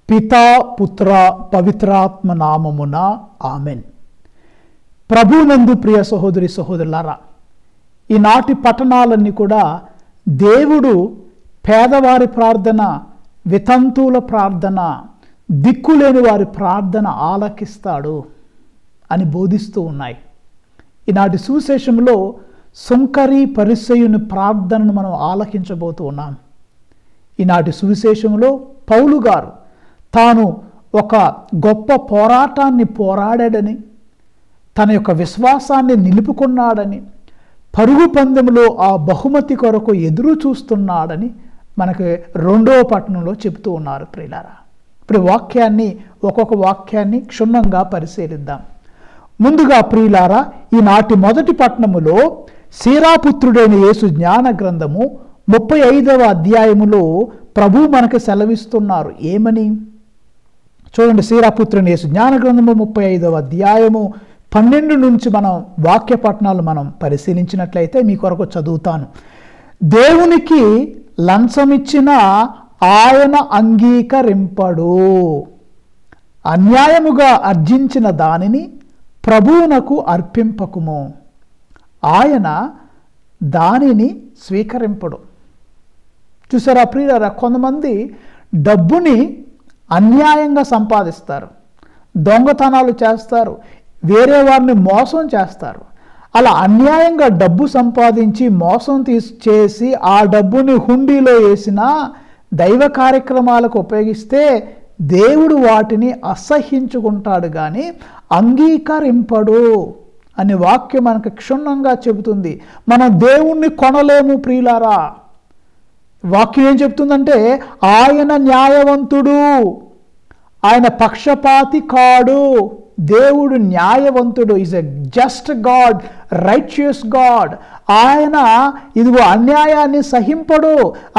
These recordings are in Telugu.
పితా పుత్ర పవిత్రాత్మ నామమున ఆమెన్. ప్రభునందు ప్రియ సహోదరి సహోదరులారా, ఈనాటి పట్టణాలన్నీ కూడా దేవుడు పేదవారి ప్రార్థన, వితంతువుల ప్రార్థన, దిక్కులేని వారి ప్రార్థన ఆలకిస్తాడు అని బోధిస్తూ ఉన్నాయి. ఈనాటి సువిశేషంలో సుంకరి పరిసయ్యుని ప్రార్థనను మనం ఆలకించబోతూ ఉన్నాం. ఈనాటి సువిశేషంలో పౌలు గారు తాను ఒక గొప్ప పోరాటాన్ని పోరాడాడని, తన యొక్క విశ్వాసాన్ని నిలుపుకున్నాడని, పరుగు పందెంలో ఆ బహుమతి కొరకు ఎదురు చూస్తున్నాడని మనకి 2వ పట్టణంలో చెబుతూ ఉన్నారు. ప్రియులారా, ఇప్పుడు ఒక్కొక్క వాక్యాన్ని క్షుణ్ణంగా పరిశీలిద్దాం. ముందుగా ప్రియులారా, ఈనాటి మొదటి పట్టణములో సీరాపుత్రుడైన యేసు జ్ఞాన గ్రంథము 35వ అధ్యాయములో ప్రభు మనకు సెలవిస్తున్నారు. ఏమని చూడండి. సీరాపుత్రుని యేసు జ్ఞాన గ్రంథము 35వ అధ్యాయము 12 నుంచి మనం వాక్య పట్టణాలు మనం పరిశీలించినట్లయితే మీ కొరకు చదువుతాను. దేవునికి లంచమిచ్చిన ఆయన అంగీకరింపడు, అన్యాయముగా అర్జించిన దానిని ప్రభువునకు అర్పింపకుము, ఆయన దానిని స్వీకరింపడు. చూసారా ప్రియులారా, కొంతమంది డబ్బుని అన్యాయంగా సంపాదిస్తారు, దొంగతనాలు చేస్తారు, వేరే వారిని మోసం చేస్తారు. అలా అన్యాయంగా డబ్బు సంపాదించి మోసం చేసి ఆ డబ్బుని హుండీలో వేసిన దైవ కార్యక్రమాలకు ఉపయోగిస్తే దేవుడు వాటిని అసహ్యించుకుంటాడు కానీ అంగీకరింపడు అనే వాక్యం మనకు క్షుణ్ణంగా చెబుతుంది. మనం దేవుణ్ణి కొనలేము ప్రియులారా. వాక్యం ఏం చెప్తుందంటే ఆయన న్యాయవంతుడు, ఆయన పక్షపాతి కాడు. దేవుడు న్యాయవంతుడు, is a just God, righteous God. ఆయన ఇదిగో అన్యాయాన్ని సహింపడు,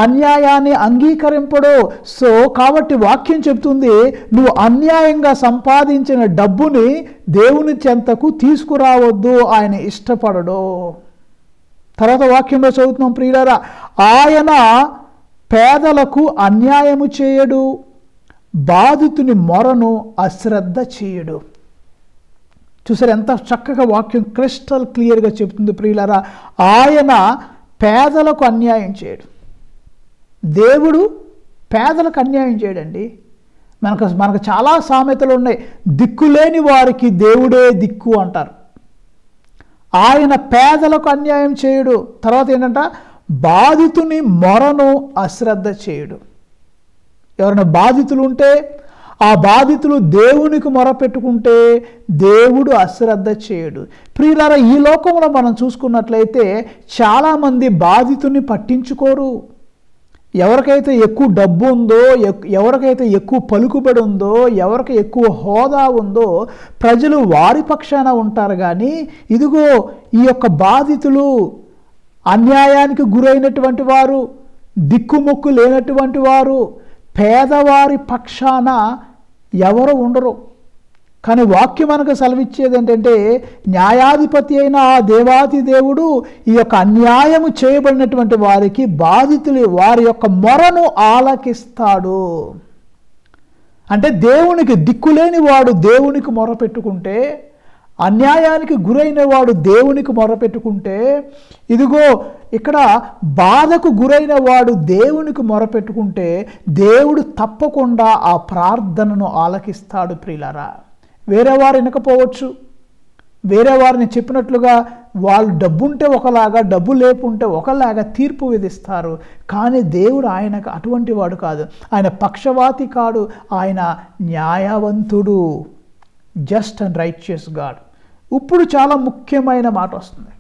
అన్యాయాన్ని అంగీకరింపడు. సో కాబట్టి వాక్యం చెప్తుంది, నువ్వు అన్యాయంగా సంపాదించిన డబ్బుని దేవుని చెంతకు తీసుకురావద్దు, ఆయన ఇష్టపడడు. తర్వాత వాక్యంలో చదువుతున్నాం ప్రియులారా, ఆయన పేదలకు అన్యాయము చేయడు, బాధితుని మొరను అశ్రద్ధ చేయడు. చూసారు ఎంత చక్కగా వాక్యం క్రిస్టల్ క్లియర్గా చెప్తుంది ప్రియులారా. ఆయన పేదలకు అన్యాయం చేయడు. దేవుడు పేదలకు అన్యాయం చేయడండి. మనకు చాలా సామెతలు ఉన్నాయి. దిక్కులేని వారికి దేవుడే దిక్కు అంటారు. ఆయన పేదలకు అన్యాయం చేయడు. తర్వాత ఏంటంట, బాధితుని మొరను అశ్రద్ధ చేయడు. ఎవరైనా బాధితులు ఉంటే ఆ బాధితులు దేవునికి మొరపెట్టుకుంటే దేవుడు అశ్రద్ధ చేయడు. ప్రియులారా, ఈ లోకంలో మనం చూసుకున్నట్లయితే చాలామంది బాధితుని పట్టించుకోరు. ఎవరికైతే ఎక్కువ డబ్బు ఉందో, ఎవరికైతే ఎక్కువ పలుకుబడి ఉందో, ఎవరికి ఎక్కువ హోదా ఉందో ప్రజలు వారి పక్షాన ఉంటారు. కానీ ఇదిగో ఈ యొక్క బాధితులు, అన్యాయానికి గురైనటువంటి వారు, దిక్కుమొక్కు లేనటువంటి వారు, పేదవారి పక్షాన ఎవరు ఉండరు. కానీ వాక్యం మనకు సెలవిచ్చేది ఏంటంటే, న్యాయాధిపతి అయిన ఆ దేవాది దేవుడు ఈ యొక్క అన్యాయము చేయబడినటువంటి వారికి, బాధితులు వారి యొక్క మొరను ఆలకిస్తాడు. అంటే దేవునికి దిక్కులేని వాడు దేవునికి మొరపెట్టుకుంటే, అన్యాయానికి గురైన వాడు దేవునికి మొరపెట్టుకుంటే, ఇదిగో ఇక్కడ బాధకు గురైన వాడు దేవునికి మొరపెట్టుకుంటే దేవుడు తప్పకుండా ఆ ప్రార్థనను ఆలకిస్తాడు ప్రియులారా. వేరే వారు వినకపోవచ్చు, వేరే వారిని చెప్పినట్లుగా వాళ్ళు డబ్బుంటే ఒకలాగా, డబ్బు లేకుంటే ఒకలాగా తీర్పు విధిస్తారు. కానీ దేవుడు ఆయనకు అటువంటి వాడు కాదు. ఆయన పక్షవాతి కాడు, ఆయన న్యాయవంతుడు, జస్ట్ అండ్ రైచియస్ గాడ్. ఇప్పుడు చాలా ముఖ్యమైన మాట వస్తుంది,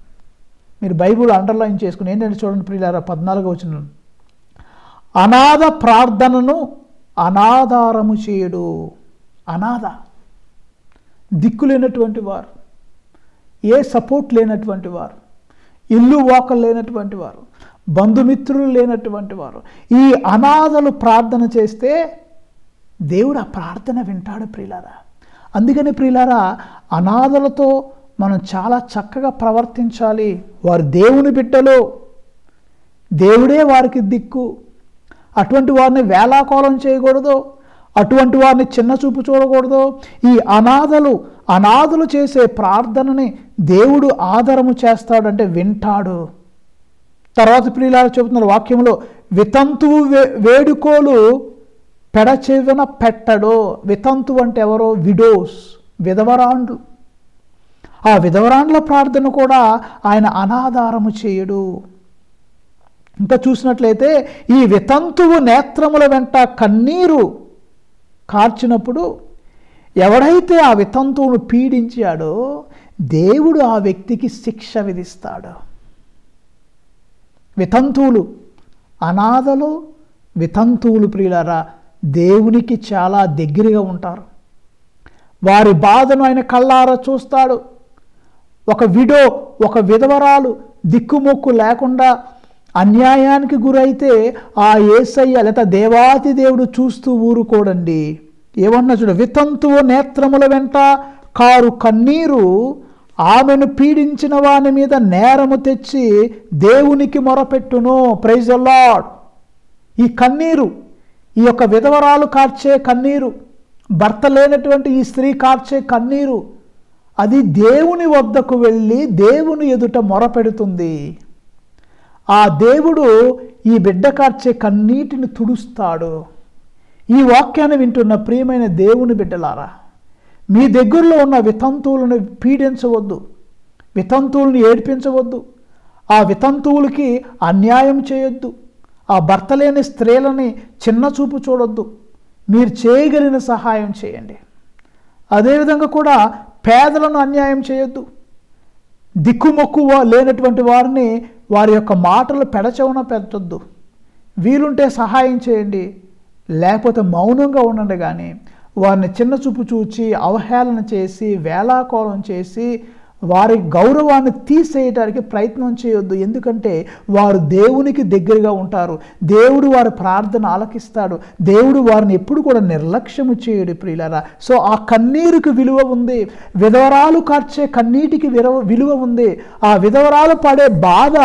మీరు బైబిల్ అండర్లైన్ చేసుకుని ఏంటంటే చూడండి ప్రియులారా, 14వ వచనం, అనాథ ప్రార్థనను అనాధారము చేయడు. అనాథ, దిక్కు లేనటువంటి వారు, ఏ సపోర్ట్ లేనటువంటి వారు, ఇల్లు వాకలు లేనటువంటి వారు, బంధుమిత్రులు లేనటువంటి వారు, ఈ అనాథలు ప్రార్థన చేస్తే దేవుడు ఆ ప్రార్థన వింటాడు ప్రియులారా. అందుకని ప్రియులారా, అనాథలతో మనం చాలా చక్కగా ప్రవర్తించాలి. వారు దేవుని బిడ్డలు, దేవుడే వారికి దిక్కు. అటువంటి వారిని వేలాకోలం చేయకూడదు. అటువంటి వారిని చిన్న చూపు చూడకూడదు. ఈ అనాథలు చేసే ప్రార్థనని దేవుడు ఆదరము చేస్తాడంటే వింటాడు. తర్వాత ప్రియులారా చెబుతున్నారు వాక్యంలో, వితంతువు వేడుకోలు పెడచెవిన పెట్టడు. వితంతువు అంటే ఎవరో? విడోస్, విధవరాండ్లు. ఆ విధవరాండ్ల ప్రార్థన కూడా ఆయన అనాధారము చేయడు. ఇంకా చూసినట్లయితే ఈ వితంతువు నేత్రముల వెంట కన్నీరు కార్చినప్పుడు ఎవడైతే ఆ వితంతువును పీడించాడో దేవుడు ఆ వ్యక్తికి శిక్ష విధిస్తాడు. వితంతువులు, అనాథలు, వితంతువులు ప్రియులారా దేవునికి చాలా దగ్గరగా ఉంటారు. వారి బాధను ఆయన కళ్ళారా చూస్తాడు. ఒక విధవరాలు దిక్కుమొక్కు లేకుండా అన్యాయానికి గురైతే ఆ యేసయ్య లేదా దేవాతి దేవుడు చూస్తూ ఊరుకోడండి. ఏమన్నా చూడ, వితంతువు నేత్రముల వెంట కారు కన్నీరు ఆమెను పీడించిన వాని మీద నేరము తెచ్చి దేవునికి మొరపెట్టును. Praise the lord. ఈ కన్నీరు, ఈ యొక్క విధవరాలు కార్చే కన్నీరు, భర్త లేనటువంటి ఈ స్త్రీ కార్చే కన్నీరు, అది దేవుని వద్దకు వెళ్ళి దేవుని ఎదుట మొరపెడుతుంది. ఆ దేవుడు ఈ బిడ్డ కార్చే కన్నీటిని తుడుస్తాడు. ఈ వాక్యాన్ని వింటున్న ప్రియమైన దేవుని బిడ్డలారా, మీ దగ్గరలో ఉన్న వితంతువులను పీడించవద్దు, వితంతువులను ఏడ్పించవద్దు, ఆ వితంతువులకి అన్యాయం చేయొద్దు, ఆ భర్త లేని స్త్రీలని చిన్న చూపు చూడొద్దు. మీరు చేయగలిగిన సహాయం చేయండి. అదేవిధంగా కూడా పేదలను అన్యాయం చేయొద్దు. దిక్కుమొక్కు లేనటువంటి వారిని వారి యొక్క మాటలు పెడచెవున పెట్టొద్దు. వీలుంటే సహాయం చేయండి, లేకపోతే మౌనంగా ఉండండి. కానీ వారిని చిన్న చూపు చూచి అవహేళన చేసి వేళాకోళం చేసి వారి గౌరవాన్ని తీసేయడానికి ప్రయత్నం చేయొద్దు. ఎందుకంటే వారు దేవునికి దగ్గరగా ఉంటారు. దేవుడు వారి ప్రార్థన ఆలకిస్తాడు. దేవుడు వారిని ఎప్పుడు కూడా నిర్లక్ష్యము చేయడు ప్రియులారా. సో ఆ కన్నీరుకి విలువ ఉంది. విధవరాలు కార్చే కన్నీటికి విలువ ఉంది. ఆ విధవరాలు పడే బాధ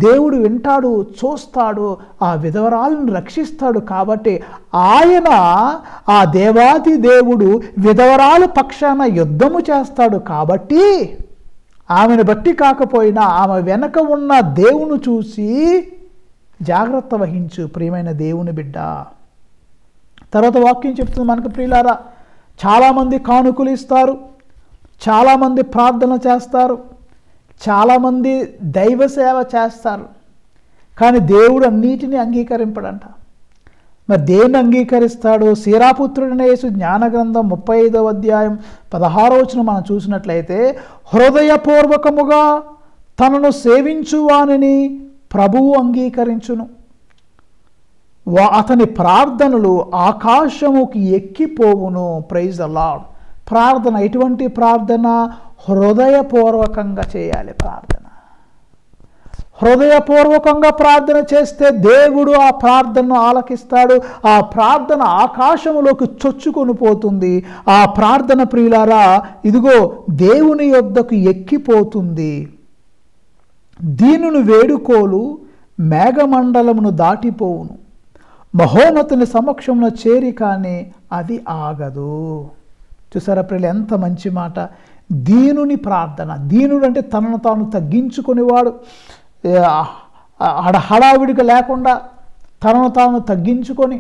దేవుడు వింటాడు, చూస్తాడు, ఆ విధవరాలను రక్షిస్తాడు. కాబట్టి ఆయన, ఆ దేవాది దేవుడు విధవరాలు పక్షాన యుద్ధము చేస్తాడు. కాబట్టి ఆమెను బట్టి కాకపోయినా ఆమె వెనక ఉన్న దేవుని చూసి జాగ్రత్త వహించు ప్రియమైన దేవుని బిడ్డ. తర్వాత వాక్యం చెప్తుంది మనకు ప్రియులారా, చాలామంది కానుకలు ఇస్తారు, చాలామంది ప్రార్థన చేస్తారు, చాలామంది దైవ సేవ చేస్తారు, కానీ దేవుడు అన్నిటినీ అంగీకరింపడంట. మరి దేన్ని అంగీకరిస్తాడు? సీరాపుత్రుడైన యేసు జ్ఞాన గ్రంథం 35వ అధ్యాయం 16వ వచనం మనం చూసినట్లయితే, హృదయపూర్వకముగా తనను సేవించువానిని ప్రభువు అంగీకరించును. అతని ప్రార్థనలు ఆకాశముకి ఎక్కిపోవును. Praise the Lord. ప్రార్థన, ఎటువంటి ప్రార్థన? హృదయపూర్వకంగా చేయాలి ప్రార్థన. హృదయపూర్వకంగా ప్రార్థన చేస్తే దేవుడు ఆ ప్రార్థనను ఆలకిస్తాడు. ఆ ప్రార్థన ఆకాశములోకి చొచ్చుకొని పోతుంది. ఆ ప్రార్థన ప్రియులారా ఇదిగో దేవుని యొద్దకు ఎక్కిపోతుంది. దీనుని వేడుకోలు మేఘమండలమును దాటిపోవును, మహోన్నతుని సమక్షంలో చేరి కానీ అది ఆగదు. చూసారా ప్రియులు, ఎంత మంచి మాట. దీనుని ప్రార్థన. దీనుడు అంటే తనను తాను తగ్గించుకునేవాడు, హడావిడిగా లేకుండా తనను తాను తగ్గించుకొని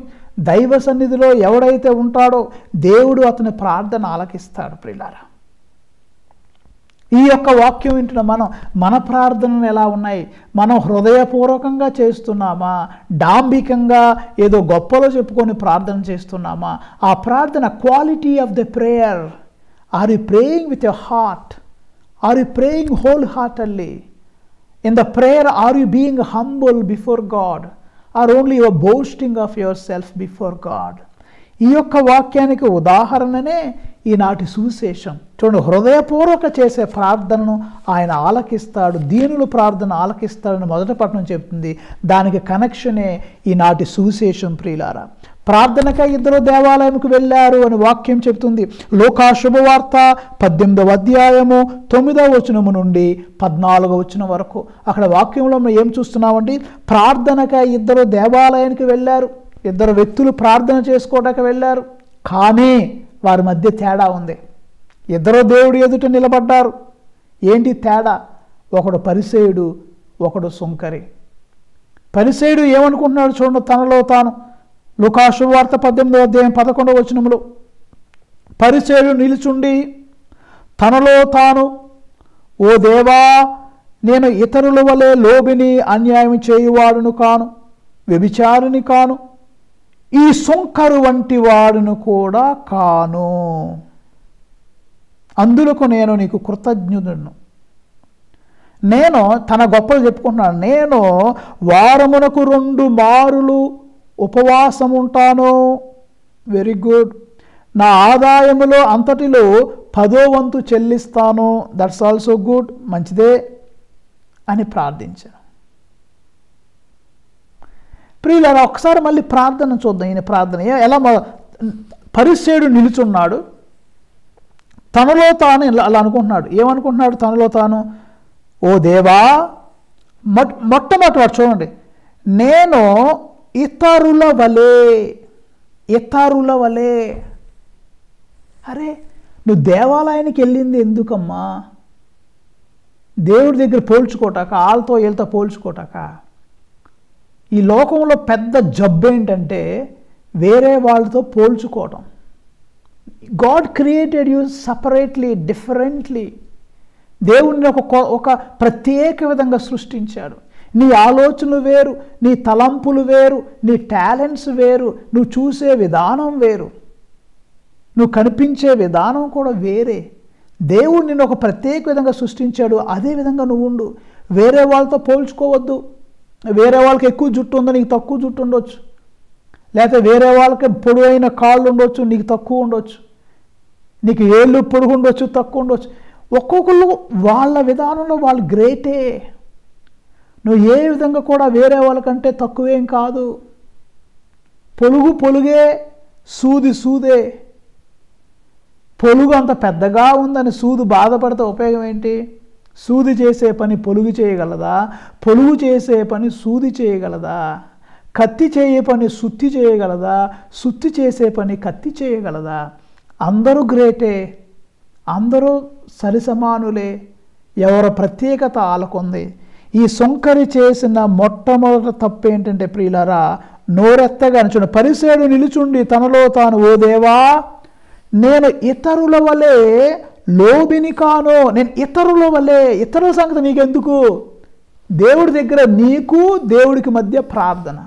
దైవ సన్నిధిలో ఎవడైతే ఉంటాడో దేవుడు అతని ప్రార్థన ఆలకిస్తాడు. ప్రియులారా, ఈ యొక్క వాక్యం వింటున్న మన ప్రార్థనలు ఎలా ఉన్నాయి? మనం హృదయపూర్వకంగా చేస్తున్నామా? డాంబికంగా ఏదో గొప్పలో చెప్పుకొని ప్రార్థన చేస్తున్నామా? ఆ ప్రార్థన quality of the prayer. Are you praying with your heart? Are you praying wholeheartedly? In the prayer, are you being humble before God, or only you are boasting of yourself before God? ఈ యొక్క వాక్యానికి ఉదాహరణనే ఈనాటి సువిశేషం. చూడండి, హృదయపూర్వక చేసే ప్రార్థనను ఆయన ఆలకిస్తాడు, దీనుల ప్రార్థన ఆలకిస్తాడని మొదటి పట్టణం చెప్తుంది. దానికి కనెక్షనే ఈనాటి సువిశేషం. ప్రియులారా, ప్రార్థనకై ఇద్దరు దేవాలయంకు వెళ్ళారు అని వాక్యం చెప్తుంది. లోకా శుభవార్త 18వ అధ్యాయము 9వ వచనము నుండి 14వ వచనం వరకు. అక్కడ వాక్యంలో మనం ఏం చూస్తున్నామండి? ప్రార్థనకై ఇద్దరు దేవాలయానికి వెళ్ళారు. ఇద్దరు వ్యక్తులు ప్రార్థన చేసుకోవడానికి వెళ్ళారు, కానీ వారి మధ్య తేడా ఉంది. ఇద్దరు దేవుడి ఎదుట నిలబడ్డారు. ఏంటి తేడా? ఒకడు పరిసేయుడు, ఒకడు సుంకరి. పరిసేయుడు ఏమనుకుంటున్నాడు చూడండి తనలో తాను. లూకా శుభవార్త 18:11 పరిసేయుడు నిలుచుండి తనలో తాను, ఓ దేవా, నేను ఇతరుల వలె లోబిని, అన్యాయం చేయువాడును కాను, వ్యభిచారిని కాను, ఈ సుంకరు వంటి వాడును కూడా కాను. అందులకు నేను నీకు కృతజ్ఞుడును. నేను తన గొప్పలు చెప్పుకుంటున్నాను. నేను వారమునకు 2 మారులు ఉపవాసం ఉంటాను. Very good. నా ఆదాయములో అంతటిలో 10వ వంతు చెల్లిస్తాను. దట్స్ ఆల్సో గుడ్, మంచిదే అని ప్రార్థించాను. ప్రియులారా, ఒకసారి మళ్ళీ ప్రార్థన చూద్దాం. ఈయన ప్రార్థన ఎలా పరిసేయుడు నిలుచున్నాడు, తనలో తాను అలా అనుకుంటున్నాడు. ఏమనుకుంటున్నాడు తనలో తాను? ఓ దేవా, మొట్టమొదటి చూడండి, నేను ఇతరుల వలె. అరే, నువ్వు దేవాలయానికి వెళ్ళింది ఎందుకమ్మా? దేవుడి దగ్గర పోల్చుకోటాక, వాళ్ళతో వీళ్ళతో పోల్చుకోటాక. ఈ లోకంలో పెద్ద జబ్బు ఏంటంటే వేరే వాళ్ళతో పోల్చుకోవటం. God created you separately, differently. దేవుణ్ణి ఒక ప్రత్యేక విధంగా సృష్టించాడు. నీ ఆలోచనలు వేరు, నీ తలంపులు వేరు, నీ టాలెంట్స్ వేరు, నువ్వు చూసే విధానం వేరు, నువ్వు కనిపించే విధానం కూడా వేరే. దేవుడు నిన్ను ఒక ప్రత్యేక విధంగా సృష్టించాడు. అదే విధంగా నువ్వు ఉండు. వేరే వాళ్ళతో పోల్చుకోవద్దు. వేరే వాళ్ళకి ఎక్కువ జుట్టు ఉందో నీకు తక్కువ జుట్టు ఉండొచ్చు, లేకపోతే వేరే వాళ్ళకి పొడవైన కాళ్ళు ఉండొచ్చు, నీకు తక్కువ ఉండొచ్చు, నీకు ఏళ్ళు పొడుగు ఉండొచ్చు, తక్కువ ఉండొచ్చు. ఒక్కొక్కళ్ళు వాళ్ళ విధానంలో వాళ్ళు గ్రేటే. నువ్వు ఏ విధంగా కూడా వేరే వాళ్ళకంటే తక్కువేం కాదు. పొలుగే, సూదే. పొలుగు అంత పెద్దగా ఉందని సూదు బాధపడితే ఉపయోగం ఏంటి? సూది చేసే పని పొలుగు చేయగలదా? పొలుగు చేసే పని సూది చేయగలదా? కత్తి చేసే పని సుత్తి చేయగలదా? సుత్తి చేసే పని కత్తి చేయగలదా? అందరూ గ్రేటే, అందరూ సరిసమానులే. ఎవరి ప్రత్యేకత వాళ్ళకుంది. ఈ సుంకరి చేసిన మొట్టమొదటి తప్పు ఏంటంటే ప్రియులారా, నోరెత్తగా చూడండి, పరిసేయుడు నిలుచుండి తనలో తాను, ఓ దేవా, నేను ఇతరుల వలె లోబిని కాను. నేను ఇతరుల వలె. ఇతరుల సంగతి నీకెందుకు? దేవుడి దగ్గర నీకు దేవుడికి మధ్య ప్రార్థన.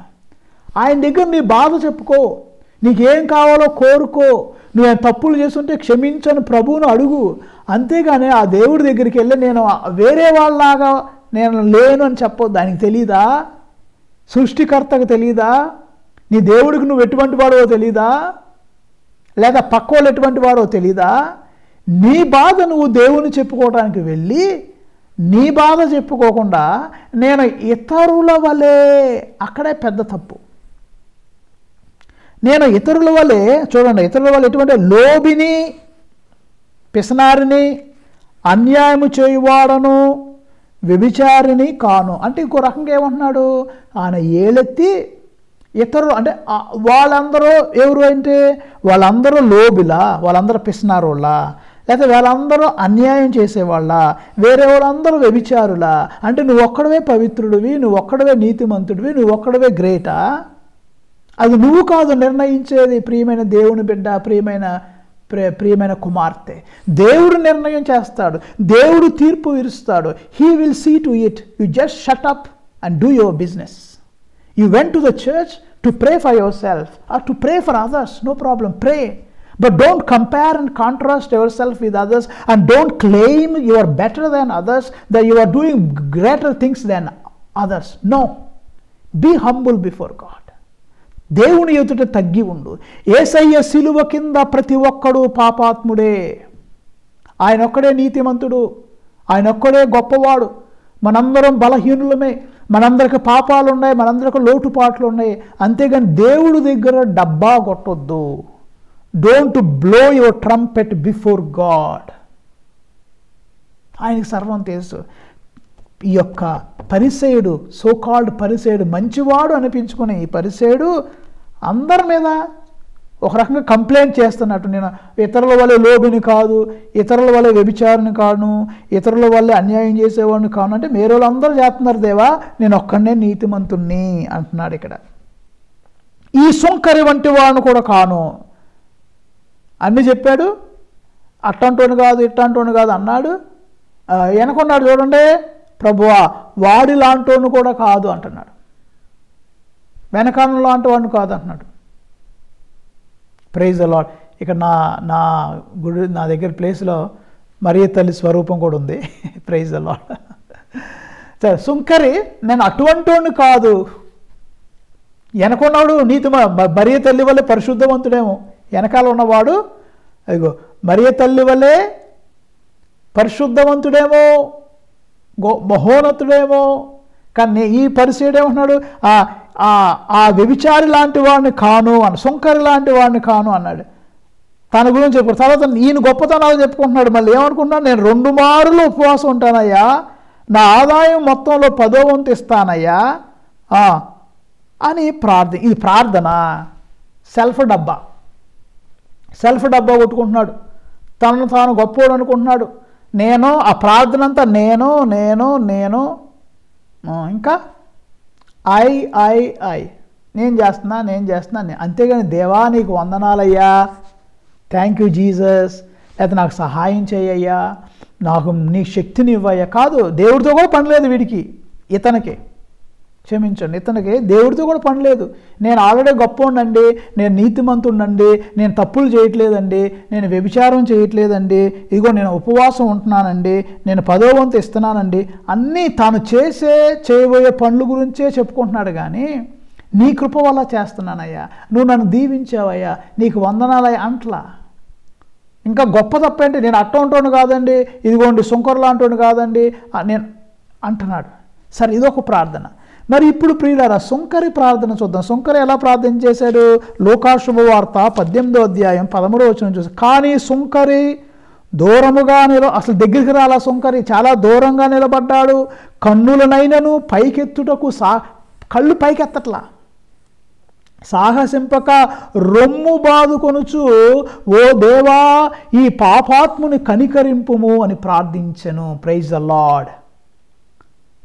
ఆయన దగ్గర నీ బాధ చెప్పుకో, నీకేం కావాలో కోరుకో. నువ్వేం తప్పులు చేస్తుంటే క్షమించని ప్రభువును అడుగు. అంతేగాని ఆ దేవుడి దగ్గరికి వెళ్ళి నేను వేరే వాళ్ళలాగా నేను లేను అని చెప్పొద్దు. ఆయనకి తెలీదా? సృష్టికర్తకు తెలీదా? నీ దేవుడికి నువ్వు ఎటువంటి వాడో తెలీదా? లేదా పక్క వాళ్ళు ఎటువంటి వాడో తెలీదా? నీ బాధ నువ్వు దేవుని చెప్పుకోవడానికి వెళ్ళి నీ బాధ చెప్పుకోకుండా నేను ఇతరుల వలె, అక్కడే పెద్ద తప్పు. నేను ఇతరుల వలె, చూడండి, ఇతరుల వలె ఎటువంటి లోబిని, పిసనారిని, అన్యాయము చేయువాడను, వ్యభిచారిని కాను. అంటే ఇంకో రకంగా ఏమంటున్నాడు ఆయన? ఏలెత్తి ఇతరులు అంటే వాళ్ళందరూ ఎవరు అంటే వాళ్ళందరూ లోబిలా, వాళ్ళందరూ పిసనారోళ్ళ, లేకపోతే వాళ్ళందరూ అన్యాయం చేసేవాళ్ళ, వేరే వాళ్ళందరూ వ్యభిచారులా? అంటే నువ్వు ఒక్కడవే పవిత్రుడివి, నువ్వు ఒక్కడవే నీతిమంతుడివి, నువ్వు ఒక్కడవే గ్రేటా? అది నువ్వు కాదు నిర్ణయించేది ప్రియమైన దేవుని బిడ్డ, ప్రియమైన కుమార్తె. దేవుడు నిర్ణయం చేస్తాడు, దేవుడు తీర్పు విరుస్తాడు. He will see to it. You just shut up and do your business. You went to the church to pray for yourself or to pray for others. No problem, pray. But don't compare and contrast yourself with others, and don't claim you are better than others, that you are doing greater things than others. No. Be humble before God. దేవుని ఎదుట తగ్గి ఉండు. యేసయ్య సిలువ కింద ప్రతి ఒక్కడు పాపాత్ముడే. ఆయన ఒక్కడే నీతిమంతుడు, ఆయన ఒక్కడే గొప్పవాడు. మనందరం బలహీనులమే, మనందరికి పాపాలు ఉన్నాయి, మనందరికి లోటుపాట్లు ఉన్నాయి. అంతేగాని దేవుడి దగ్గర డబ్బా కొట్టొద్దు. Don't blow your trumpet before God. ఆయనకి సర్వం తెలుసు. ఈ యొక్క పరిసేయుడు, సోకాల్డ్ పరిసేయుడు, మంచివాడు అనిపించుకునే ఈ పరిసేయుడు అందరి మీద ఒక రకంగా కంప్లైంట్ చేస్తున్నట్టు, నేను ఇతరుల వల్ల లోబిని కాదు, ఇతరుల వల్ల వ్యభిచారిని కాను, ఇతరుల వల్ల అన్యాయం చేసేవాడిని కాను అంటే మీరు వాళ్ళందరూ చేస్తున్నారు దేవా, నేను ఒక్కడనే నీతిమంతుణ్ణి అంటున్నాడు ఇక్కడ. ఈ సుంకరి వంటి వాడిని కూడా కాను అన్ని చెప్పాడు. అట్టంటోని కాదు ఇట్టంటోని కాదు అన్నాడు. వెనకున్నాడు చూడండి, ప్రభువా వాడి లాంటోని కూడా కాదు అంటున్నాడు, వెనకాల లాంటి వాడిని కాదు అంటున్నాడు. Praise the Lord. ఇక్కడ నా గుడి నా దగ్గర ప్లేస్లో మరియ తల్లి స్వరూపం కూడా ఉంది. Praise the Lord. సరే, సుంకరి నేను అటువంటి వాడిని కాదు, వెనకున్నాడు నీతి మరియ తల్లి వల్లే పరిశుద్ధవంతుడేమో, వెనకాల ఉన్నవాడు అదిగో మరియ తల్లి వల్లే పరిశుద్ధవంతుడేమో, మహోన్నతుడేమో. కానీ ఈ పరిసయుడు ఏమంటున్నాడు, ఆ వ్యభిచారి లాంటి వాడిని కాను అని, సుంకరి లాంటి వాడిని కాను అన్నాడు. తన గురించి చెప్పాడు. తర్వాత ఈయన గొప్పతనాలు చెప్పుకుంటున్నాడు. మళ్ళీ ఏమనుకుంటున్నాడు, నేను 2 మారులు ఉపవాసం ఉంటానయ్యా, నా ఆదాయం మొత్తంలో 10వ వంతు ఇస్తానయ్యా అని ప్రార్థన. ఇది ప్రార్థన, సెల్ఫ్ డబ్బా కొట్టుకుంటున్నాడు, తనను తాను గొప్పోడు అనుకుంటున్నాడు. నేను ఆ ప్రార్థన అంతా నేను ఇంకా నేను చేస్తున్నా అంతేగాని దేవా నీకు వందనాలయ్యా, థ్యాంక్ యూ జీసస్, లేకపోతే నాకు సహాయం చేయయ్యా, నాకు నీ శక్తిని ఇవ్వయ్యా కాదు. దేవుడితో కూడా పని లేదు వీడికి, ఇతనికి దేవుడితో కూడా పని లేదు. నేను ఆల్రెడీ గొప్పవాడినండి, నేను నీతిమంతుడినండి, నేను తప్పులు చేయట్లేదండి, నేను వ్యభిచారం చేయట్లేదండి, ఇదిగో నేను ఉపవాసం ఉంటున్నానండి, నేను 10వ వంతు ఇస్తున్నానండి, అన్నీ తాను చేయబోయే పనుల గురించే చెప్పుకుంటున్నాడు. కానీ నీ కృప వల్ల చేస్తున్నానయ్యా, నువ్వు నన్ను దీవించావయ్యా, నీకు వందనాలయ్యా అంట్లా. ఇంకా గొప్ప తప్పేంటి, నేను అట్టంటోను కాదండి, ఇదిగోండి సుంకరులా అంటోను కాదండి నేను అంటున్నాడు. సరే, ఇదొక ప్రార్థన. మరి ఇప్పుడు ప్రియులారా సుంకరి ప్రార్థన చూద్దాం. సుంకరి ఎలా ప్రార్థన చేశాడు? లూకా శుభవార్త 18వ అధ్యాయం 13వ వచనం చూసి, కానీ సుంకరి దూరముగా అసలు దగ్గరికి రాలా, సుంకరి చాలా దూరంగా నిలబడ్డాడు. కన్నులనైనను పైకెత్తుటకు కళ్ళు పైకెత్తట్లా, సాహసింపక రొమ్ము బాదుకొనుచు, ఓ దేవా ఈ పాపాత్ముని కనికరింపుము అని ప్రార్థించెను. Praise the lord.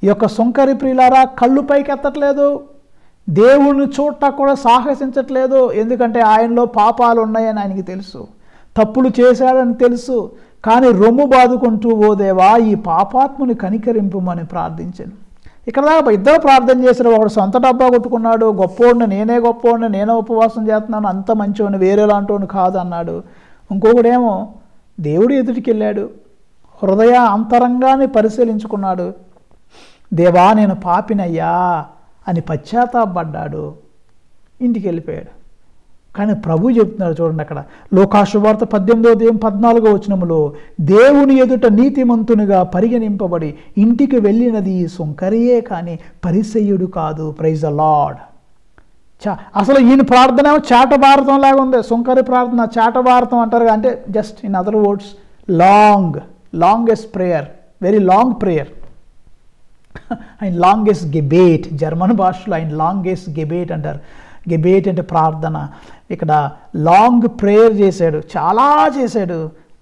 ఈ యొక్క సుంకరి ప్రియులారా కళ్ళు పైకెత్తట్లేదు, దేవుణ్ణి చూడటం కూడా సాహసించట్లేదు. ఎందుకంటే ఆయనలో పాపాలు ఉన్నాయని ఆయనకి తెలుసు, తప్పులు చేశాడని తెలుసు. కానీ రొమ్ము బాదుకుంటూ, ఓ దేవా ఈ పాపాత్ముని కనికరింపుమని ప్రార్థించాను. ఇక్కడ దాకా ఇద్దరు ప్రార్థన చేశారు. ఒకడు సొంత డబ్బా కొట్టుకున్నాడు, గొప్పోడిని నేనే ఉపవాసం చేస్తున్నాను, అంత మంచివాడిని, వేరే లాంటివాడిని కాదు అన్నాడు. ఇంకొకడేమో దేవుడు ఎదుటికి వెళ్ళాడు, హృదయ అంతరంగాన్ని పరిశీలించుకున్నాడు. దేవా నేను పాపినయ్యా అని పశ్చాత్తాపడ్డాడు, ఇంటికి వెళ్ళిపోయాడు. కానీ ప్రభు చెప్తున్నాడు చూడండి, అక్కడ లూకా శుభవార్త 18వ అధ్యాయం 14వ వచనములో, దేవుని ఎదుట నీతిమంతునిగా పరిగణింపబడి ఇంటికి వెళ్ళినది ఈ సుంకరియే కానీ పరిసయ్యుడు కాదు. Praise the Lord. అసలు ఈయన ప్రార్థన ఏమో చాట భారతం లాగా ఉంది. సుంకరి ప్రార్థన చాట భారతం అంటారు, అంటే just in other words longest prayer, very long prayer. ఆయన లాంగెస్ట్ గెబేట్, జర్మన్ భాషలో ఆయన లాంగెస్ట్ గెబేట్ అంటారు. గెబేట్ అంటే ప్రార్థన. ఇక్కడ లాంగ్ ప్రేయర్ చేశాడు, చాలా చేశాడు.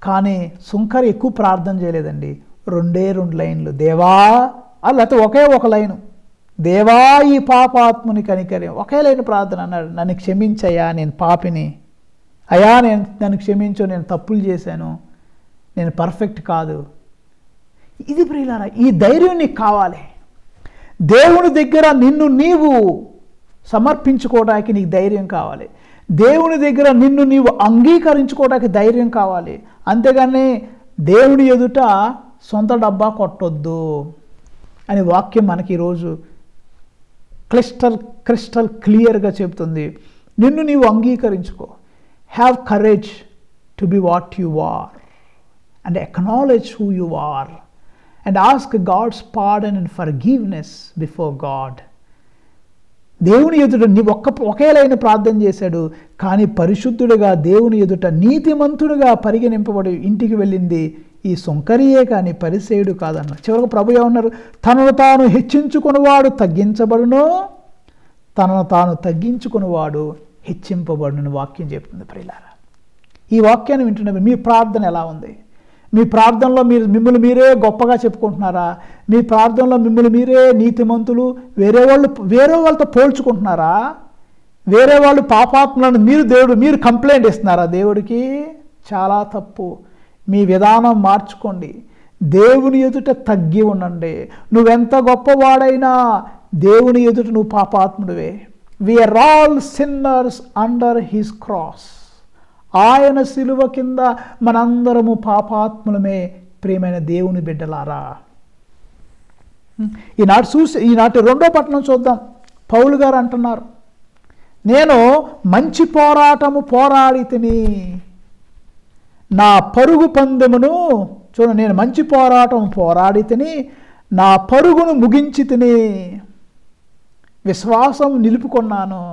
కానీ సుంకరి ఎక్కువ ప్రార్థన చేయలేదండి, 2 లైన్లు దేవా, లేకపోతే ఒకే ఒక లైను, దేవా ఈ పాపాత్ముని కనికరి, ఒకే లైన్ ప్రార్థన అన్నాడు. నన్ను క్షమించయ్యా, నేను పాపిని, అయ్యా నన్ను క్షమించు, నేను తప్పులు చేశాను, నేను పర్ఫెక్ట్ కాదు. ఇది ప్రియులారా, ఈ ధైర్యం నీకు కావాలి. దేవుని దగ్గర నిన్ను నీవు సమర్పించుకోవడానికి నీకు ధైర్యం కావాలి. దేవుని దగ్గర నిన్ను నీవు అంగీకరించుకోవడానికి ధైర్యం కావాలి. అంతేగాని దేవుని ఎదుట సొంత డబ్బా కొట్టొద్దు అని వాక్యం మనకి ఈరోజు క్రిస్టల్ క్లియర్గా చెబుతుంది. నిన్ను నీవు అంగీకరించుకో. Have courage to be what you are and acknowledge who you are and ask God's pardon and forgiveness before God. దేవుని ఎదుట ఒకే లైన్ ప్రార్థన చేశాడు, కానీ పరిశుద్ధుడిగా దేవుని ఎదుట నీతిమంతుడిగా పరిగణింపబడి ఇంటికి వెళ్ళింది ఈ సుంకరియే కానీ పరిసేయుడు కాదన్నారు. చివరికి ప్రభు ఏమన్నారు, తనను తాను హెచ్చించుకునేవాడు తగ్గించబడును, తనను తాను తగ్గించుకునేవాడు హెచ్చింపబడును వాక్యం చెప్తుంది ప్రియులారా. ఈ వాక్యాన్ని వింటున్నప్పుడు మీ ప్రార్థన ఎలా ఉంది? మీ ప్రార్థనలో మిమ్మల్ని మీరే గొప్పగా చెప్పుకుంటున్నారా? మీ ప్రార్థనలో మిమ్మల్ని మీరే నీతిమంతులు వేరే వాళ్ళతో పోల్చుకుంటున్నారా? వేరే వాళ్ళు పాపాత్మలను మీరు కంప్లైంట్ ఇస్తున్నారా దేవుడికి? చాలా తప్పు. మీ విధానం మార్చుకోండి. దేవుని ఎదుట తగ్గి ఉండండి. నువ్వెంత గొప్పవాడైనా దేవుని ఎదుట నువ్వు పాపాత్ముడివే. We are all sinners under his cross. ఆయన శిలువ కింద మనందరము పాపాత్ములమే ప్రియమైన దేవుని బిడ్డలారా. ఈనాటి రెండో పట్టణం చూద్దాం. పౌలు గారు అంటున్నారు, నేను మంచి పోరాటము పోరాడి తిని నా పరుగు పందెమును చూడండి, నేను మంచి పోరాటం పోరాడి తిని నా పరుగును ముగించి తిని విశ్వాసం నిలుపుకున్నాను.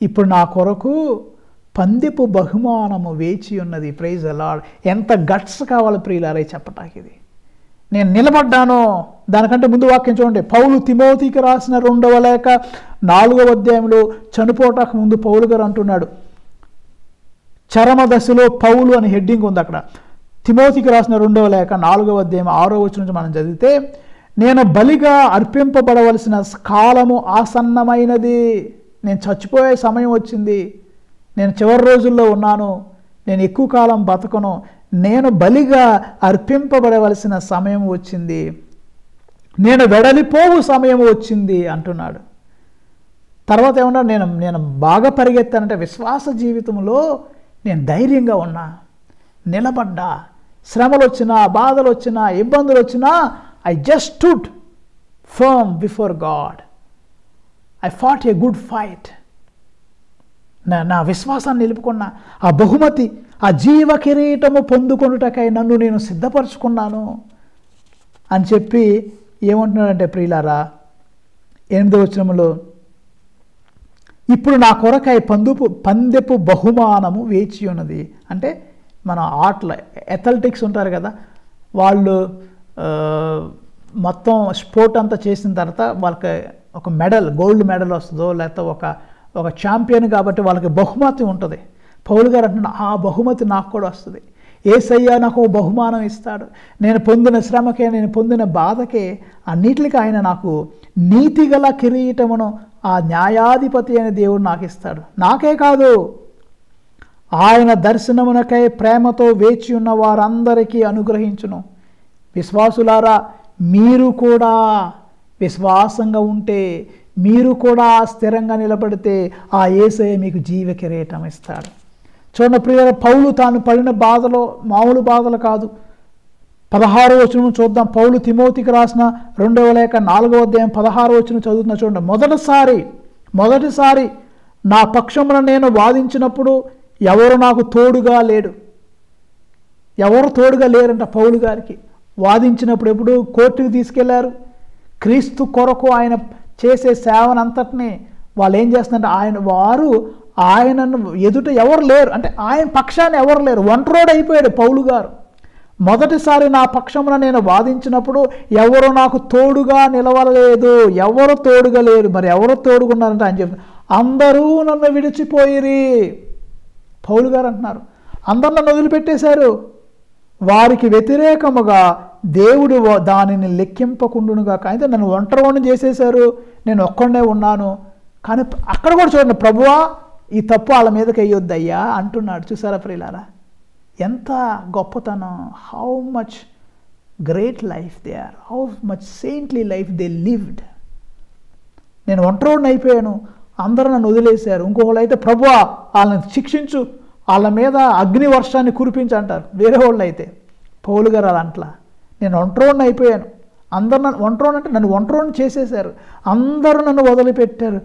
ఇప్పుడు నా కొరకు పందెపు బహుమానము వేచి ఉన్నది. Praise the Lord. ఎంత గట్స్ కావాలి ప్రియులారా చెప్పటానికి. ఇది నేను నిలబడ్డాను. దానికంటే ముందు వాక్యం చూడండి. పౌలు తిమోతికి రాసిన 2వ లేఖ 4వ అధ్యాయంలో చనిపోవటానికి ముందు పౌలు గారు అంటున్నాడు, చరమ దశలో పౌలు అని హెడ్డింగ్ ఉంది అక్కడ. తిమోతికి రాసిన 2వ లేఖ 4వ అధ్యాయం 6వ వచనం నుంచి మనం చదివితే, నేను బలిగా అర్పింపబడవలసిన కాలము ఆసన్నమైనది. నేను చచ్చిపోయే సమయం వచ్చింది. నేను చివరి రోజుల్లో ఉన్నాను. నేను ఎక్కువ కాలం బతకను. నేను బలిగా అర్పింపబడవలసిన సమయం వచ్చింది. నేను వెడలిపోవు సమయం వచ్చింది అంటున్నాడు. తర్వాత ఏమన్నా నేను బాగా పరిగెత్తానంటే విశ్వాస జీవితంలో నేను ధైర్యంగా ఉన్నా, నిలబడ్డా. శ్రమలు వచ్చినా, బాధలు వచ్చినా, ఇబ్బందులు వచ్చినా I just stood firm before God. I fought a good fight. నా విశ్వాసాన్ని నిలుపుకున్నా. ఆ బహుమతి, ఆ జీవ కిరీటము పొందుకొనుటకై నన్ను నేను సిద్ధపరచుకున్నాను అని చెప్పి ఏమంటున్నాడంటే ప్రియులారా 8వ వచనంలో, ఇప్పుడు నా కొరకై పందెపు బహుమానము వేచి ఉన్నది. అంటే మన ఆటలు అథ్లెటిక్స్ ఉంటారు కదా, వాళ్ళు మొత్తం స్పోర్ట్ అంతా చేసిన తర్వాత వాళ్ళకి ఒక మెడల్, గోల్డ్ మెడల్ వస్తుందో లేకపోతే ఒక ఛాంపియన్ కాబట్టి వాళ్ళకి బహుమతి ఉంటుంది. పౌలు గారు అంటున్నా, ఆ బహుమతి నాకు కూడా వస్తుంది. యేసయ్య నాకు బహుమానం ఇస్తాడు. నేను పొందిన శ్రమకే, నేను పొందిన బాధకే అన్నిటికీ ఆయన నాకు నీతిగల కిరీటమును ఆ న్యాయాధిపతి అయిన దేవుడు నాకు ఇస్తాడు. నాకే కాదు, ఆయన దర్శనమునకై ప్రేమతో వేచి ఉన్న వారందరికీ అనుగ్రహించును. విశ్వాసులారా, మీరు కూడా విశ్వాసంగా ఉంటే, మీరు కూడా స్థిరంగా నిలబడితే ఆ యేసయ్య మీకు జీవ కిరీటం ఇస్తాడు. చూడండి ప్రియుల, పౌలు తాను పడిన బాధలో మామూలు బాధలు కాదు. 16వ వచనం చూద్దాం. పౌలు తిమోతికి రాసిన 2వ లేఖ 4వ అధ్యాయం 16వ వచనం చదువుతున్నా చూడండి. మొదటిసారి నా పక్షమున నేను వాదించినప్పుడు ఎవరు నాకు తోడుగా లేడు. ఎవరు తోడుగా లేరంట పౌలు గారికి. వాదించినప్పుడు ఎప్పుడు కోర్టుకు తీసుకెళ్లారు. క్రీస్తు కొరకు ఆయన చేసే సేవనంతటిని వాళ్ళు ఏం చేస్తున్నారంటే ఆయనను ఎదుట ఎవరు లేరు, అంటే ఆయన పక్షాన్ని ఎవరు లేరు. ఒంటరోడు అయిపోయాడు పౌలు గారు. మొదటిసారి నా పక్షమున నేను వాదించినప్పుడు ఎవరు నాకు తోడుగా నిలవలేదు, ఎవరు తోడుగా లేరు. మరి ఎవరు తోడుగున్నారంటే ఆయన చెప్తారు, అందరూ నన్ను విడిచిపోయిరి. పౌలు గారు అంటున్నారు, అందరు నన్ను వదిలిపెట్టేశారు. వారికి వ్యతిరేకముగా దేవుడు దానిని లెక్కింపకుండునుగా. అయితే నన్ను ఒంటరివాడిని చేసేశారు, నేను ఒక్కడనే ఉన్నాను. కానీ అక్కడ కూడా చూడండి, ప్రభువా ఈ తప్పు వాళ్ళ మీదకి అయ్యొద్దయ్యా అంటున్నాడు. చూసారా ప్రియులారా, ఎంత గొప్పతనం. How much great life they are, how much saintly life they lived. నేను ఒంటరివాడిని అయిపోయాను, అందరూ నన్ను వదిలేశారు. ఇంకొకళ్ళు అయితే ప్రభువా వాళ్ళని శిక్షించు, వాళ్ళ మీద అగ్ని వర్షాన్ని కురిపించు అంటారు వేరే వాళ్ళు అయితే. పౌలు గారు అలా అంట్లా, నేను ఒంటరివాడిని అయిపోయాను, అందరు నన్ను ఒంటరివాడిని అంటే నన్ను ఒంటరివాడిని చేసేశారు, అందరూ నన్ను వదిలిపెట్టారు,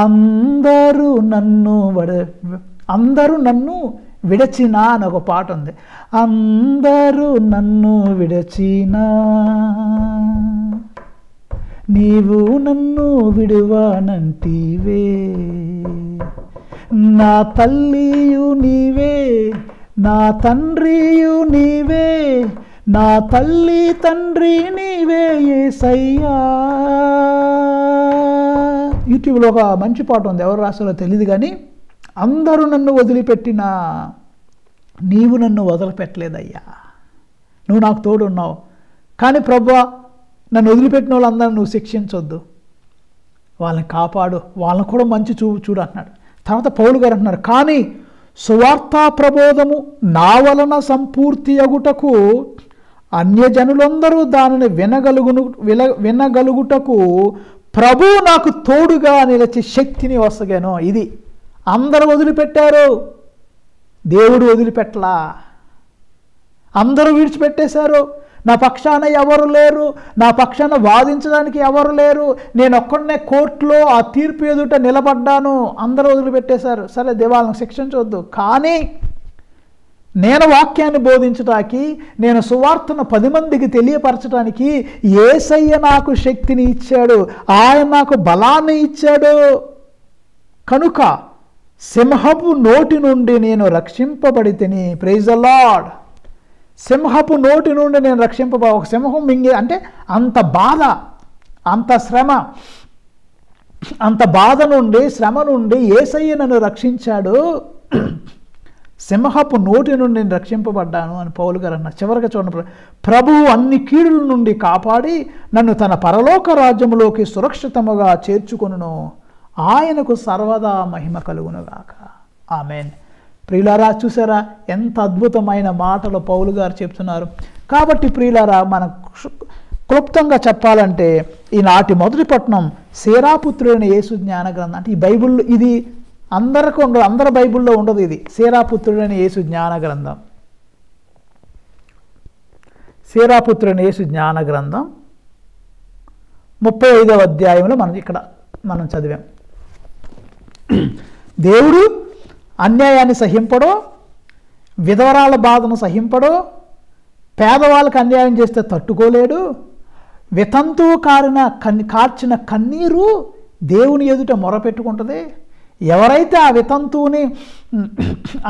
అందరూ నన్ను విడచినా అని ఒక పాట ఉంది. అందరూ నన్ను విడచినా నీవు నన్ను విడువానంటివే, నా తల్లియు నీవే, నా తండ్రియు నీవే, నా తల్లి తండ్రి నీవే యేసయ్యా. యూట్యూబ్లో ఒక మంచి పాట ఉంది, ఎవరు రాసారో తెలియదు కానీ, అందరూ నన్ను వదిలిపెట్టినా నీవు నన్ను వదిలిపెట్టలేదయ్యా, నువ్వు నాకు తోడు ఉన్నావు. కానీ ప్రభువా, నన్ను వదిలిపెట్టిన వాళ్ళందరూ నువ్వు శిక్షించొద్దు, వాళ్ళని కాపాడు, వాళ్ళని కూడా మంచి చూడు అంటున్నాడు. తర్వాత పౌలు గారు అంటున్నారు, కానీ సువార్తా ప్రబోధము నా వలన సంపూర్తి అగుటకు అన్యజనులందరూ దానిని వినగలుగుటకు ప్రభువు నాకు తోడుగా నిలిచి శక్తిని వసగాను. ఇది అందరూ వదిలిపెట్టారు, దేవుడు వదిలిపెట్టలా. అందరూ విడిచిపెట్టేశారు, నా పక్షాన ఎవరు లేరు, నా పక్షాన వాదించడానికి ఎవరు లేరు, నేను ఒక్కడనే కోర్టులో ఆ తీర్పు ఎదుట నిలబడ్డాను, అందరూ వదిలిపెట్టేశారు. సరే దేవాలను శిక్షించవద్దు, కానీ నేను వాక్యాన్ని బోధించడానికి, నేను సువార్తను 10 మందికి తెలియపరచడానికి యేసయ్య నాకు శక్తిని ఇచ్చాడు, ఆయన నాకు బలాన్ని ఇచ్చాడు. కనుక సింహపు నోటి నుండి నేను రక్షింపబడితిని. Praise the lord. సింహపు నోటి నుండి నేను ఒక సింహం మింగే అంటే అంత బాధ, అంత శ్రమ, అంత బాధ నుండి, శ్రమ నుండి యేసయ్య నన్ను రక్షించాడు. సింహపు నోటి నుండి నేను రక్షింపబడ్డాను అని పౌలు గారు అన్నారు. చివరిగా చూడండి, ప్రభువు అన్ని కీడుల నుండి కాపాడి నన్ను తన పరలోక రాజ్యములోకి సురక్షితముగా చేర్చుకొనును, ఆయనకు సర్వదా మహిమ కలుగునుగాక. ఆమేన్. ప్రియులారా, చూసారా ఎంత అద్భుతమైన మాటలు పౌలు గారు చెప్తున్నారు. కాబట్టి ప్రియులారా, మనం క్లుప్తంగా చెప్పాలంటే ఈనాటి మొదటి పట్టణం సేరాపుత్రుడైన యేసు జ్ఞాన గ్రంథం. అంటే ఈ బైబిల్లో ఇది అందరికీ ఉండదు, అందరి బైబిల్లో ఉండదు. ఇది సేరాపుత్రుడైన యేసు జ్ఞాన గ్రంథం. సేరాపుత్రుడైన యేసు జ్ఞాన గ్రంథం 35వ అధ్యాయంలో మనం చదివాం. దేవుడు అన్యాయాన్ని సహింపడో, విధవరాల బాధను సహింపడో, పేదవాళ్ళకి అన్యాయం చేస్తే తట్టుకోలేడు, వితంతువు కార్చిన కన్నీరు దేవుని ఎదుట మొరపెట్టుకుంటుంది. ఎవరైతే ఆ వితంతువుని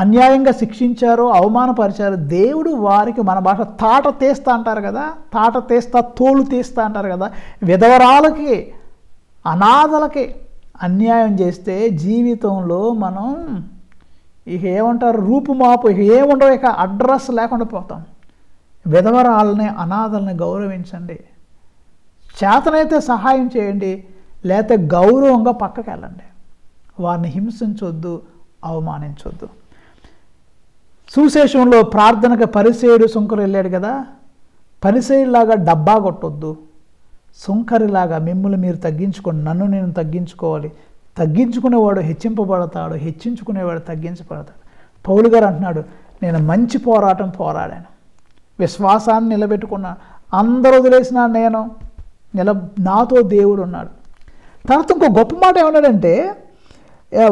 అన్యాయంగా శిక్షించారో, అవమానపరిచారో, దేవుడు వారికి, మన భాష తాట తీస్తా అంటారు కదా, తాట తీస్తా, తోలు తీస్తా అంటారు కదా, విధవరాలకి, అనాథలకి అన్యాయం చేస్తే జీవితంలో మనం ఇక ఏమంటారు, రూపుమాపు ఇక ఏముండవు, ఇక అడ్రస్ లేకుండా పోతాం. విధవరాలని, అనాథల్ని గౌరవించండి, చేతనైతే సహాయం చేయండి, లేకపోతే గౌరవంగా పక్కకి వెళ్ళండి. వారిని హింసించొద్దు, అవమానించొద్దు. సువిశేషంలో ప్రార్థనకు పరిసేయుడు సుంకరు వెళ్ళాడు కదా, పరిసేయుడిలాగా డబ్బా కొట్టొద్దు, సుంకరిలాగా మిమ్మల్ని మీరు తగ్గించుకోండి, నన్ను నేను తగ్గించుకోవాలి. తగ్గించుకునేవాడు హెచ్చింపబడతాడు, హెచ్చించుకునేవాడు తగ్గించబడతాడు. పౌలు గారు అంటున్నాడు, నేను మంచి పోరాటం పోరాడాను, విశ్వాసాన్ని నిలబెట్టుకున్నాను, అందరూ వదిలేసినా నేను నాతో దేవుడు ఉన్నాడు. తర్వాత ఇంకో గొప్ప మాట ఏమన్నాడంటే,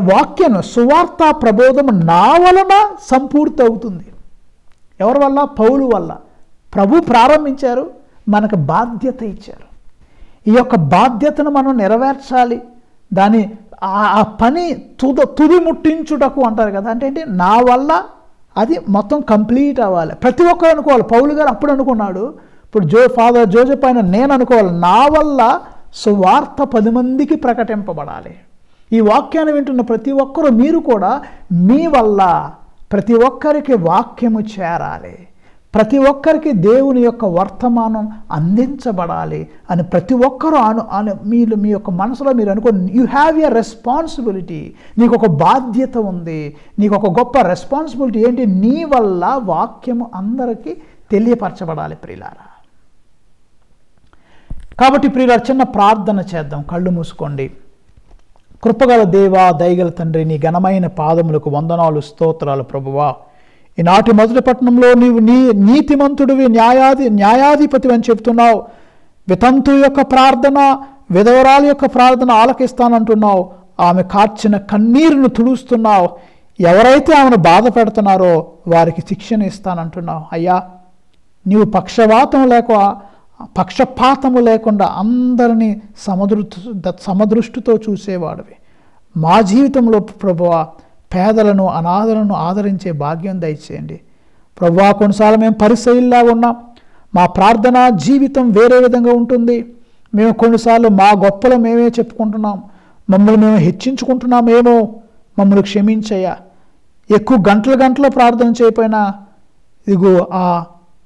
వాక్యం సువార్త ప్రబోధం నా వలన సంపూర్తి అవుతుంది. ఎవరి వల్ల? పౌలు వల్ల. ప్రభు ప్రారంభించారు, మనకు బాధ్యత ఇచ్చారు. ఈ యొక్క బాధ్యతను మనం నెరవేర్చాలి. దాని ఆ పని తుది ముట్టించుటకు అంటారు కదా, అంటే ఏంటి, నా వల్ల అది మొత్తం కంప్లీట్ అవ్వాలి. ప్రతి ఒక్కరు అనుకోవాలి. పౌలు గారు అప్పుడు అనుకున్నాడు, ఇప్పుడు ఫాదర్ జోజెఫ్ అయిన నేను అనుకోవాలి, నా వల్ల సువార్త 10 మందికి ప్రకటింపబడాలి. ఈ వాక్యాన్ని వింటున్న ప్రతి ఒక్కరూ, మీరు కూడా మీ వల్ల ప్రతి ఒక్కరికి వాక్యము చేరాలి, ప్రతి ఒక్కరికి దేవుని యొక్క వర్తమానం అందించబడాలి అని ప్రతి ఒక్కరూ మీరు మీ యొక్క మనసులో మీరు అనుకోండి. You have a responsibility. నీకు ఒక బాధ్యత ఉంది, నీకు ఒక గొప్ప రెస్పాన్సిబిలిటీ. ఏంటి? నీ వల్ల వాక్యము అందరికీ తెలియపరచబడాలి ప్రియులారా. కాబట్టి ప్రియులారా, చిన్న ప్రార్థన చేద్దాం. కళ్ళు మూసుకోండి. కృపగల దేవా, దయగల తండ్రి, నీ ఘనమైన పాదములకు వందనాలు, స్తోత్రాలు ప్రభువా. ఈనాటి మొదటి పట్టణంలో నీవు నీతిమంతుడివి, న్యాయాధిపతి అని చెప్తున్నావు. వితంతు యొక్క ప్రార్థన, విధవరాల యొక్క ప్రార్థన ఆలకిస్తానంటున్నావు. ఆమె కార్చిన కన్నీరును తుడుస్తున్నావు. ఎవరైతే ఆమెను బాధ పెడుతున్నారో వారికి శిక్షణ ఇస్తానంటున్నావు. అయ్యా, నీవు పక్షపాతము లేకుండా అందరినీ సమదృష్టితో చూసేవాడివి. మా జీవితంలో ప్రభువా, పేదలను, అనాథలను ఆదరించే భాగ్యం దయచేయండి ప్రభువా. కొన్నిసార్లు మేము పరిసయ్యుల్లాగా ఉన్నాం. మా ప్రార్థన జీవితం వేరే విధంగా ఉంటుంది. మేము కొన్నిసార్లు మా గొప్పలు మేమే చెప్పుకుంటున్నాం. మమ్మల్ని మేము హెచ్చించుకుంటున్నామేమో, మమ్మల్ని క్షమించయ్యా. ఎక్కువ గంటలు ప్రార్థన చేయకపోయినా ఇదిగో ఆ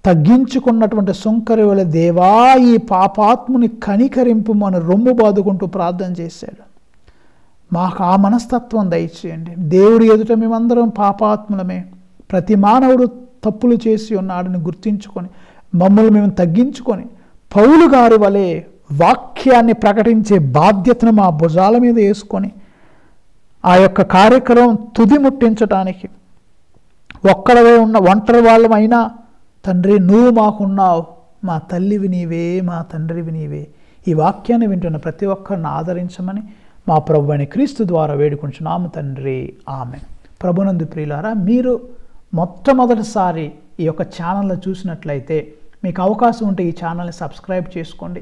తగ్గించుకున్నటువంటి సుంకరి వలె దేవా ఈ పాపాత్ముని కనికరింపు అని రొమ్ము బాదుకుంటూ ప్రార్థన చేశాడు. మాకు ఆ మనస్తత్వం దయచేయండి. దేవుడి ఎదుట మేమందరం పాపాత్ములమే, ప్రతి మానవుడు తప్పులు చేసి ఉన్నాడని గుర్తించుకొని మమ్మల్ని మేము తగ్గించుకొని పౌలు గారి వలె వాక్యాన్ని ప్రకటించే బాధ్యతను మా భుజాల మీద వేసుకొని ఆ యొక్క కార్యక్రమం తుది ముట్టించటానికి ఒక్కడవే ఉన్న ఒంటరి వాళ్ళమైనా తండ్రి నువ్వు మాకున్నావు, మా తల్లివి నీవే, మా తండ్రివి నీవే. ఈ వాక్యాన్ని వింటున్న ప్రతి ఒక్కరిని ఆదరించమని మా ప్రభు అయిన క్రీస్తు ద్వారా వేడుకుంటున్నాము తండ్రి, ఆమెన్. ప్రభునందు ప్రియులారా, మీరు మొట్టమొదటిసారి ఈ యొక్క ఛానల్ని చూసినట్లయితే మీకు అవకాశం ఉంటే ఈ ఛానల్ని సబ్స్క్రైబ్ చేసుకోండి.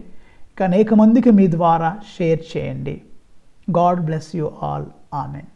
ఇక అనేక మందికి మీ ద్వారా షేర్ చేయండి. God bless you all. Amen.